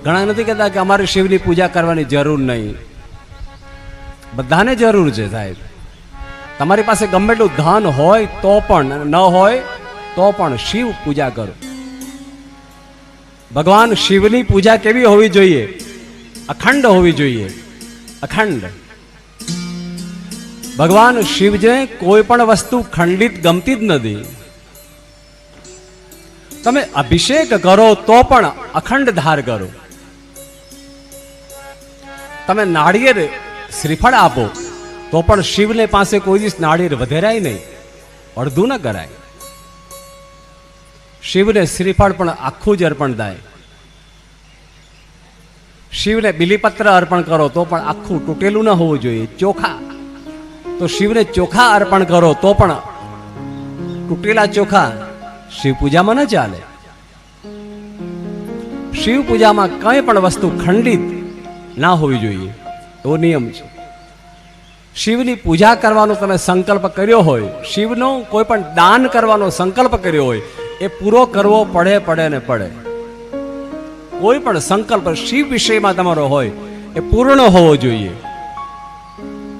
ઘણા નથી કહેતા કે અમારે શિવની પૂજા કરવાની જરૂર નહીં. બધાને જરૂર છે સાહેબ. તમારી પાસે ગમે એટલું ધન હોય તો પણ, ન હોય તો પણ શિવ પૂજા કરો. ભગવાન શિવની પૂજા કેવી હોવી જોઈએ? અખંડ હોવી જોઈએ. અખંડ. ભગવાન શિવને કોઈ પણ વસ્તુ ખંડિત ગમતી જ નથી. તમે અભિષેક કરો તો પણ અખંડ ધાર કરો. તમે નાળિયેર શ્રીફળ આપો તો પણ શિવને પાસે કોઈ દિવસ નાળિયેર વધેરાય નહીં, અડધું ન કરાય. શિવને શ્રીફળ પણ આખું જ અર્પણ થાય. શિવને બિલીપત્ર અર્પણ કરો તો પણ આખું તૂટેલું ન હોવું જોઈએ. ચોખા તો શિવને ચોખા અર્પણ કરો તો પણ તૂટેલા ચોખા શિવ પૂજામાં ન ચાલે. શિવ પૂજામાં કંઈ પણ વસ્તુ ખંડિત ના હોવી જોઈએ, એવો નિયમ છે. શિવની પૂજા કરવાનો તમે સંકલ્પ કર્યો હોય, શિવનો કોઈ પણ દાન કરવાનો સંકલ્પ કર્યો હોય, એ પૂરો કરવો પડે ને પડે. કોઈ પણ સંકલ્પ શિવ વિષયમાં તમારો હોય એ પૂર્ણ હોવો જોઈએ.